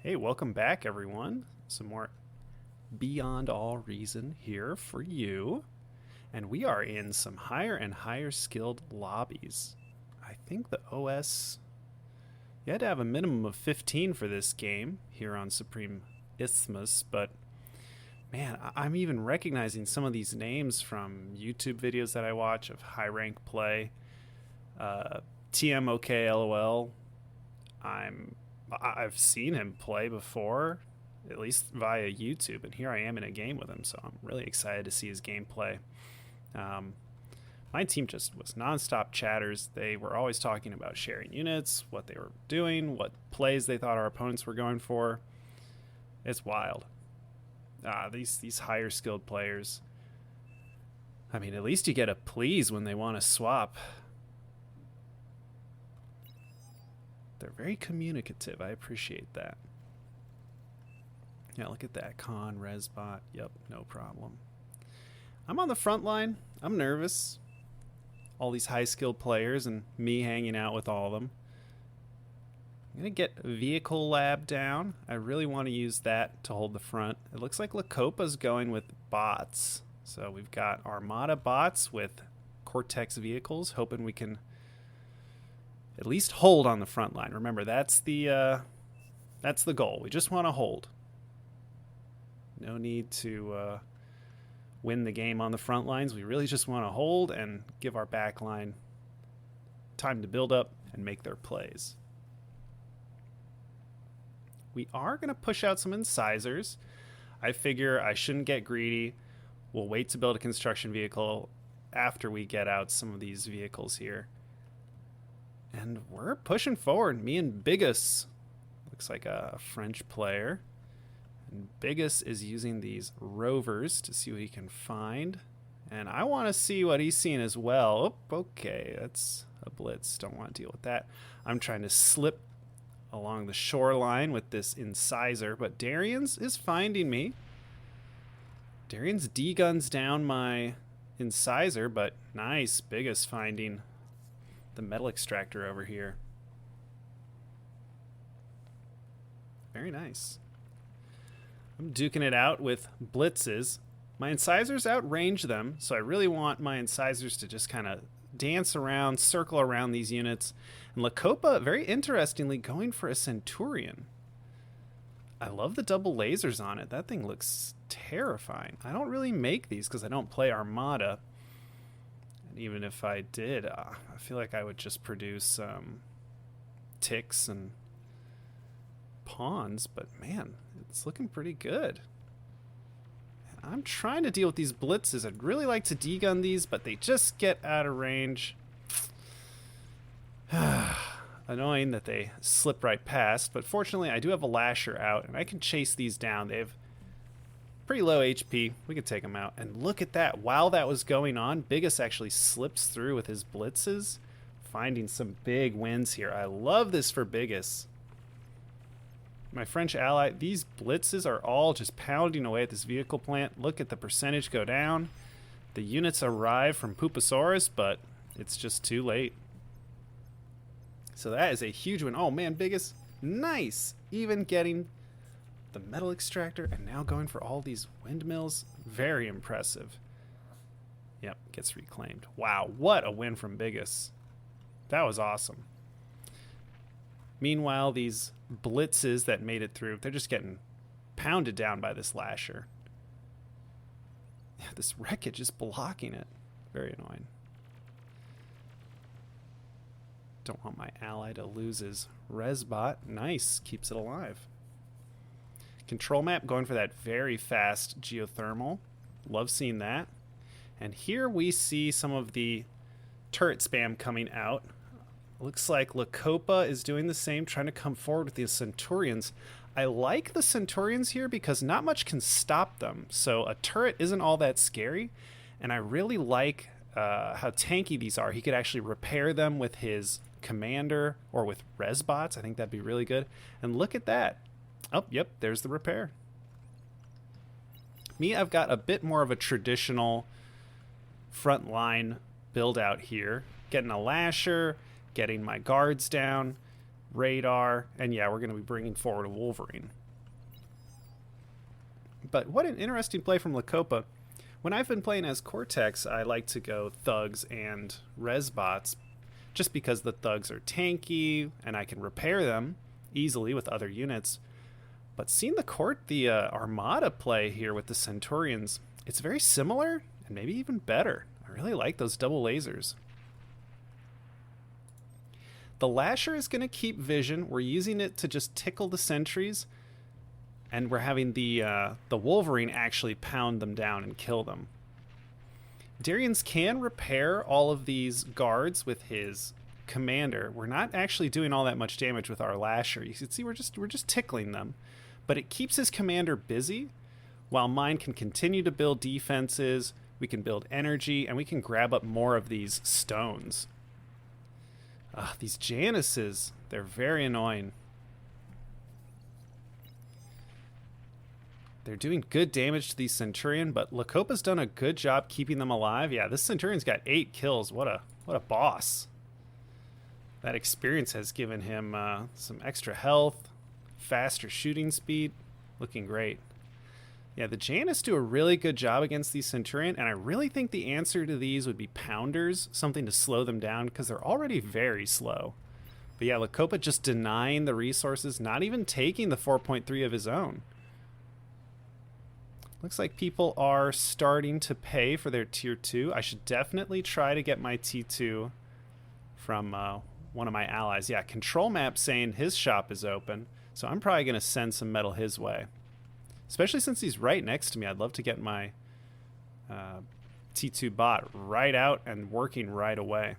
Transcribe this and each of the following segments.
Hey, welcome back, everyone. Some more Beyond All Reason here for you. And we are in some higher and higher skilled lobbies. I think the OS, you had to have a minimum of 15 for this game here on Supreme Isthmus, but man, I'm even recognizing some of these names from YouTube videos that I watch of high rank play. Uh, TMOKLOL. I've seen him play before, at least via YouTube, and here I am in a game with him, so I'm really excited to see his gameplay. Um, my team just was nonstop chatters. They were always talking about sharing units, what they were doing, what plays they thought our opponents were going for. It's wild. These higher skilled players. I mean, at least you get a please when they want to swap. They're very communicative. I appreciate that. Yeah, look at that. Con, Resbot. Yep, no problem. I'm on the front line. I'm nervous. All these high skilled players and me hanging out with all of them. I'm going to get Vehicle Lab down. I really want to use that to hold the front. It looks like Lacopa's going with bots. So we've got Armada bots with Cortex vehicles, hoping we can at least hold on the front line. Remember, that's the goal. We just want to hold. No need to win the game on the front lines. We really just want to hold and give our back line time to build up and make their plays. We are going to push out some incisors. I figure I shouldn't get greedy. We'll wait to build a construction vehicle after we get out some of these vehicles here. And we're pushing forward. Me and Bigus. Looks like a French player. And Bigus is using these rovers to see what he can find. And I want to see what he's seeing as well. Oh, okay. That's a blitz. Don't want to deal with that. I'm trying to slip along the shoreline with this incisor. But Darian's is finding me. Darian's D-guns down my incisor. But nice. Bigus finding the metal extractor over here. Very nice. I'm duking it out with blitzes. My incisors outrange them, so I really want my incisors to just kind of dance around, circle around these units. And Lacopa, very interestingly, going for a Centurion. I love the double lasers on it. That thing looks terrifying. I don't really make these because I don't play Armada. And even if I did, I feel like I would just produce ticks and pawns. But man, it's looking pretty good. I'm trying to deal with these blitzes. I'd really like to degun these, but they just get out of range. Annoying that they slip right past, but fortunately I do have a lasher out, and I can chase these down. They have pretty low HP. We can take them out. And look at that. While that was going on, Bigus actually slips through with his blitzes, finding some big wins here. I love this for Bigus. My French ally, these blitzes are all just pounding away at this vehicle plant. Look at the percentage go down. The units arrive from Pupasaurus, but it's just too late. So that is a huge win. Oh man, Bigus, nice. Even getting the metal extractor and now going for all these windmills. Very impressive. Yep, gets reclaimed. Wow, what a win from Bigus. That was awesome. Meanwhile, these blitzes that made it through, they're just getting pounded down by this lasher. Yeah, this wreckage is blocking it. Very annoying. Don't want my ally to lose his resbot. Nice, keeps it alive. Control map going for that very fast geothermal. Love seeing that. And here we see some of the turret spam coming out. Looks like Lacopa is doing the same, trying to come forward with the Centurions. I like the Centurions here because not much can stop them. So a turret isn't all that scary. And I really like how tanky these are. He could actually repair them with his commander or with resbots. I think that'd be really good. And look at that. Oh, yep, there's the repair. Me, I've got a bit more of a traditional front line build out here. Getting a lasher, getting my guards down, radar, and yeah, we're going to be bringing forward a Wolverine. But what an interesting play from Lacopa. When I've been playing as Cortex, I like to go Thugs and Resbots, just because the Thugs are tanky, and I can repair them easily with other units. But seeing the Armada play here with the Centurions, it's very similar, and maybe even better. I really like those double lasers. The Lasher is going to keep vision. We're using it to just tickle the sentries, and we're having the Wolverine actually pound them down and kill them. Darians can repair all of these guards with his commander. We're not actually doing all that much damage with our Lasher. You can see we're just tickling them, but it keeps his commander busy, while mine can continue to build defenses. We can build energy, and we can grab up more of these stones. These Janices, they're very annoying. They're doing good damage to the Centurion, but Lacopa's done a good job keeping them alive. Yeah, this Centurion's got 8 kills. What a boss. That experience has given him some extra health, faster shooting speed. Looking great. Yeah, the Janus do a really good job against the Centurion, and I really think the answer to these would be Pounders, something to slow them down, because they're already very slow. But yeah, Lacopa just denying the resources, not even taking the 4.3 of his own. Looks like people are starting to pay for their tier 2. I should definitely try to get my T2 from one of my allies. Yeah, Control Map saying his shop is open, so I'm probably going to send some metal his way. Especially since he's right next to me. I'd love to get my T2 bot right out and working right away.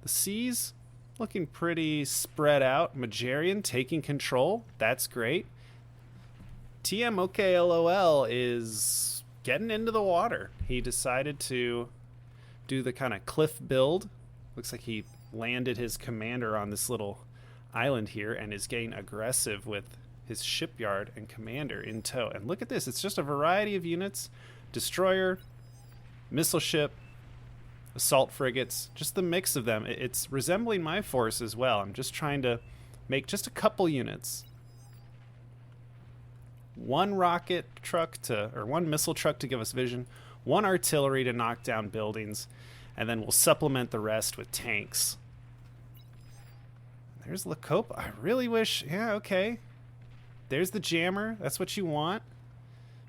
The C's looking pretty spread out. Majarian taking control. That's great. TMOKLOL is getting into the water. He decided to do the kind of cliff build. Looks like he landed his commander on this little island here and is getting aggressive with his shipyard and commander in tow. And look at this. It's just a variety of units. Destroyer, missile ship, assault frigates, just the mix of them. It's resembling my force as well. I'm just trying to make just a couple units. One rocket truck or one missile truck to give us vision, one artillery to knock down buildings, and then we'll supplement the rest with tanks. There's Lacopa. I really wish, yeah, okay. There's the jammer. That's what you want.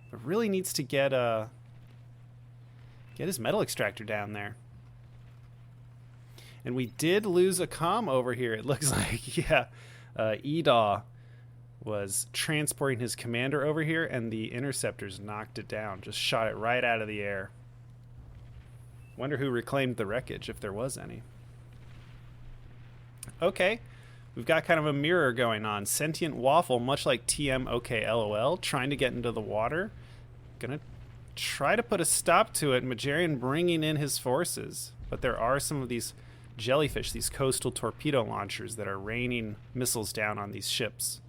But really needs to get his metal extractor down there. And we did lose a comm over here. It looks like, yeah, Edaw was transporting his commander over here, and the interceptors knocked it down. Just shot it right out of the air. Wonder who reclaimed the wreckage, if there was any. Okay. We've got kind of a mirror going on. Sentient Waffle, much like TMOKLOL, trying to get into the water. Gonna try to put a stop to it. Majarian bringing in his forces. But there are some of these jellyfish, these coastal torpedo launchers that are raining missiles down on these ships.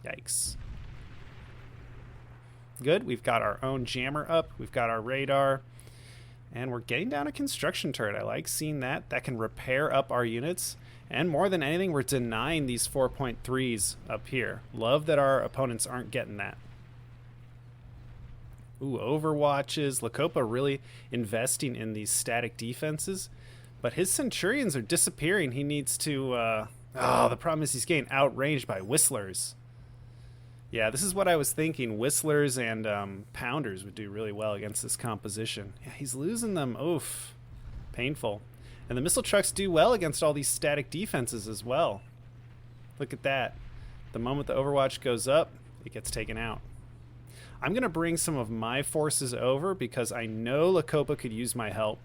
Yikes. Good. We've got our own jammer up. We've got our radar. And we're getting down a construction turret. I like seeing that. That can repair up our units. And more than anything, we're denying these 4.3s up here. Love that our opponents aren't getting that. Ooh, Overwatches. Lacopa really investing in these static defenses. But his Centurions are disappearing. He needs to... the problem is he's getting outranged by Whistlers. Yeah, this is what I was thinking. Whistlers and Pounders would do really well against this composition. Yeah, he's losing them. Oof. Painful. And the missile trucks do well against all these static defenses as well. Look at that. The moment the Overwatch goes up, it gets taken out. I'm going to bring some of my forces over because I know Lacopa could use my help.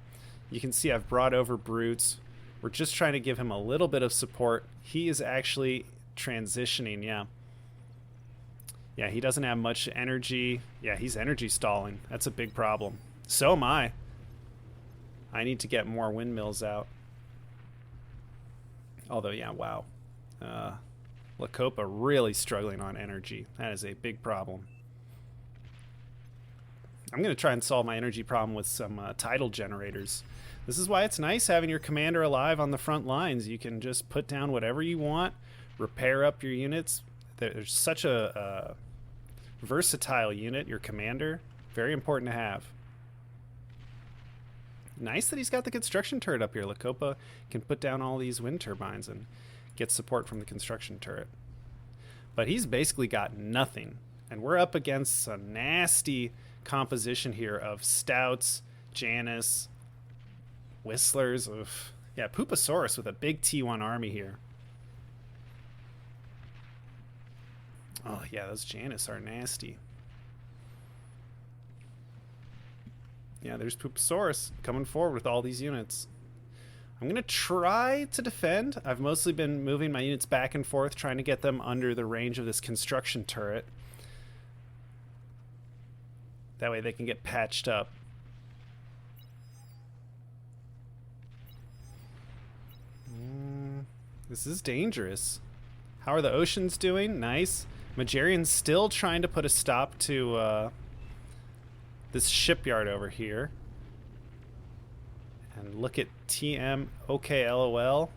You can see I've brought over Brutes. We're just trying to give him a little bit of support. He is actually transitioning, yeah. Yeah, he doesn't have much energy. Yeah, he's energy stalling. That's a big problem. So am I. I need to get more windmills out. Although, yeah, wow. Lacopa really struggling on energy. That is a big problem. I'm going to try and solve my energy problem with some tidal generators. This is why it's nice having your commander alive on the front lines. You can just put down whatever you want, repair up your units. There's such a versatile unit, your commander. Very important to have. Nice that he's got the construction turret up here. Lacopa can put down all these wind turbines and get support from the construction turret. But he's basically got nothing. And we're up against a nasty composition here of Stouts, Janus, Whistlers. Oof. Yeah, Pupasaurus with a big T1 army here. Oh, yeah, those Janus are nasty. Yeah, there's Pupasaurus coming forward with all these units. I'm going to try to defend. I've mostly been moving my units back and forth, trying to get them under the range of this construction turret. That way they can get patched up. This is dangerous. How are the oceans doing? Nice. Majarian's still trying to put a stop to this shipyard over here. And look at TM, okay, LOL.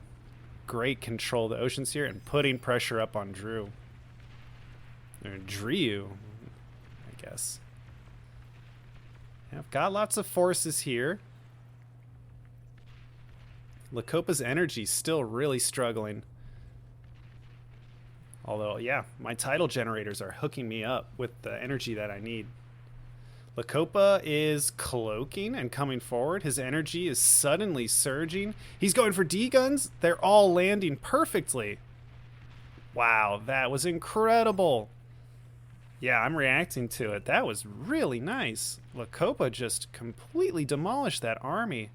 Great control of the oceans here and putting pressure up on Drew. Or Drew, I guess. Yeah, I've got lots of forces here. Lacopa's energy's still really struggling. Although, yeah, my tidal generators are hooking me up with the energy that I need. Lacopa is cloaking and coming forward. His energy is suddenly surging. He's going for D-guns. They're all landing perfectly. Wow, that was incredible. Yeah, I'm reacting to it. That was really nice. Lacopa just completely demolished that army.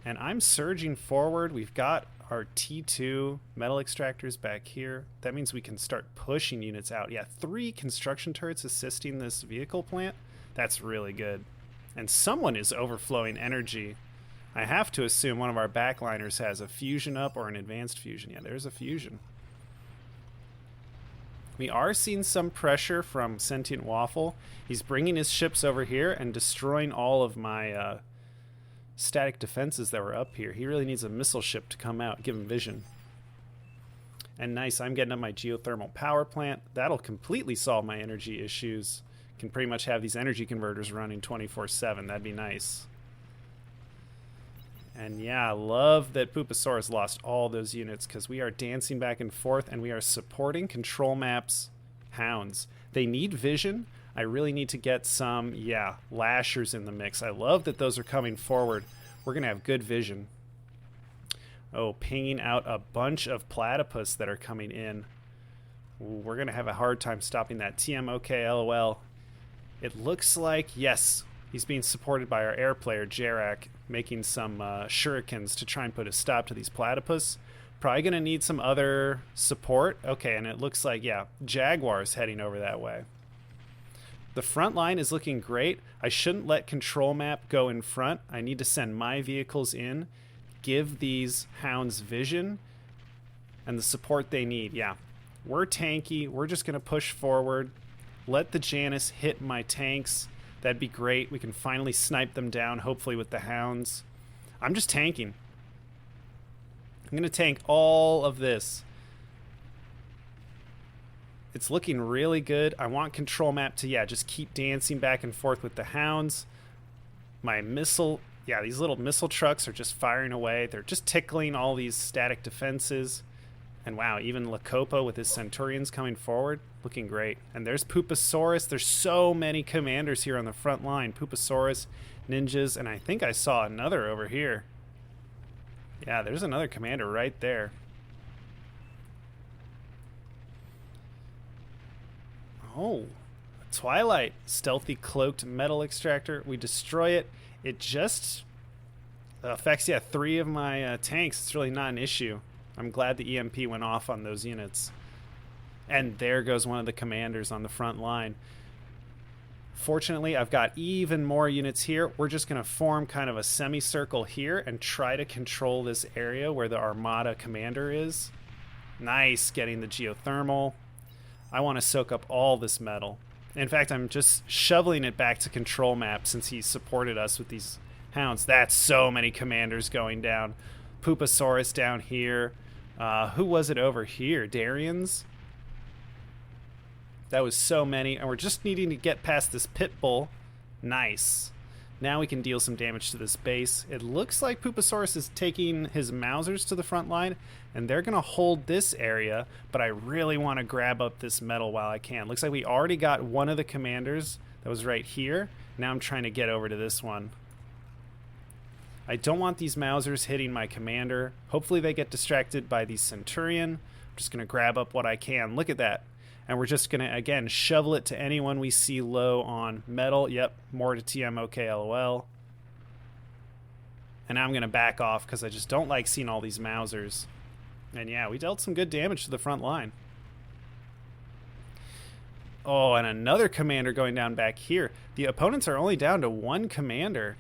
And I'm surging forward. We've got our T2 metal extractors back here. That means we can start pushing units out. Yeah, 3 construction turrets assisting this vehicle plant. That's really good. And someone is overflowing energy. I have to assume one of our backliners has a fusion up or an advanced fusion. Yeah, there's a fusion. We are seeing some pressure from Sentient Waffle. He's bringing his ships over here and destroying all of my static defenses that were up here. He really needs a missile ship to come out, give him vision. And nice, I'm getting up my geothermal power plant. That'll completely solve my energy issues. Can pretty much have these energy converters running 24/7. That'd be nice. And yeah, I love that Pupasaurus lost all those units because we are dancing back and forth and we are supporting control maps hounds. They need vision. I really need to get some, yeah, lashers in the mix. I love that those are coming forward. We're going to have good vision. Oh, pinging out a bunch of platypus that are coming in. Ooh, we're going to have a hard time stopping that. TM, okay, LOL. It looks like, yes, he's being supported by our air player, Jarak, making some shurikens to try and put a stop to these platypus. Probably going to need some other support. Okay, and it looks like, yeah, Jaguar's heading over that way. The front line is looking great. I shouldn't let control map go in front. I need to send my vehicles in, give these hounds vision and the support they need. Yeah, we're tanky. We're just going to push forward. Let the Janus hit my tanks. That'd be great. We can finally snipe them down, hopefully with the hounds. I'm just tanking. I'm going to tank all of this. It's looking really good. I want control map to, yeah, just keep dancing back and forth with the hounds. My missile, yeah, these little missile trucks are just firing away. They're just tickling all these static defenses. And wow, even Lacopa with his Centurions coming forward, looking great. And there's Pupasaurus. There's so many commanders here on the front line. Pupasaurus, ninjas, and I think I saw another over here. Yeah, there's another commander right there. Oh, Twilight, stealthy cloaked metal extractor. We destroy it. It just affects, yeah, 3 of my tanks. It's really not an issue. I'm glad the EMP went off on those units. And there goes one of the commanders on the front line. Fortunately, I've got even more units here. We're just going to form kind of a semicircle here and try to control this area where the Armada commander is. Nice, getting the geothermal. I want to soak up all this metal. In fact, I'm just shoveling it back to control map since he supported us with these Hounds. That's so many commanders going down. Pooposaurus down here. Who was it over here? Darians? That was so many. And we're just needing to get past this pit bull. Nice. Now we can deal some damage to this base. It looks like Pooposaurus is taking his Mausers to the front line, and they're going to hold this area, but I really want to grab up this metal while I can. Looks like we already got one of the commanders that was right here. Now I'm trying to get over to this one. I don't want these Mausers hitting my commander. Hopefully they get distracted by the Centurion. I'm just going to grab up what I can. Look at that. And we're just going to, again, shovel it to anyone we see low on metal. Yep, more to TM, okay, LOL. And now I'm going to back off because I just don't like seeing all these Mausers. And yeah, we dealt some good damage to the front line. Oh, and another commander going down back here. The opponents are only down to one commander.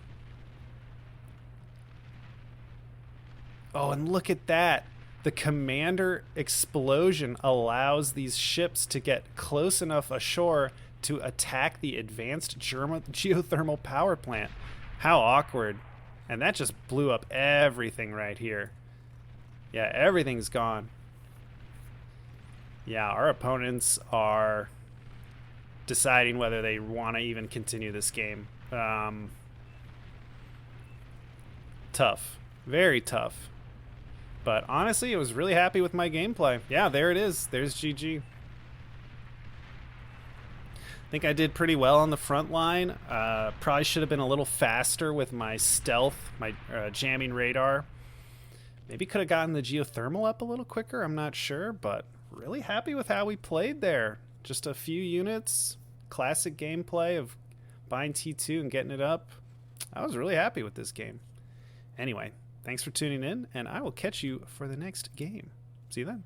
Oh, and look at that. The commander explosion allows these ships to get close enough ashore to attack the advanced geothermal power plant. How awkward. And that just blew up everything right here. Yeah, everything's gone. Yeah, our opponents are deciding whether they want to even continue this game. Tough. Very tough. But honestly, I was really happy with my gameplay. Yeah, there it is. There's GG. I think I did pretty well on the front line. Probably should have been a little faster with my stealth, my jamming radar. Maybe could have gotten the geothermal up a little quicker. I'm not sure, but really happy with how we played there. Just a few units. Classic gameplay of buying T2 and getting it up. I was really happy with this game. Anyway. Thanks for tuning in, and I will catch you for the next game. See you then.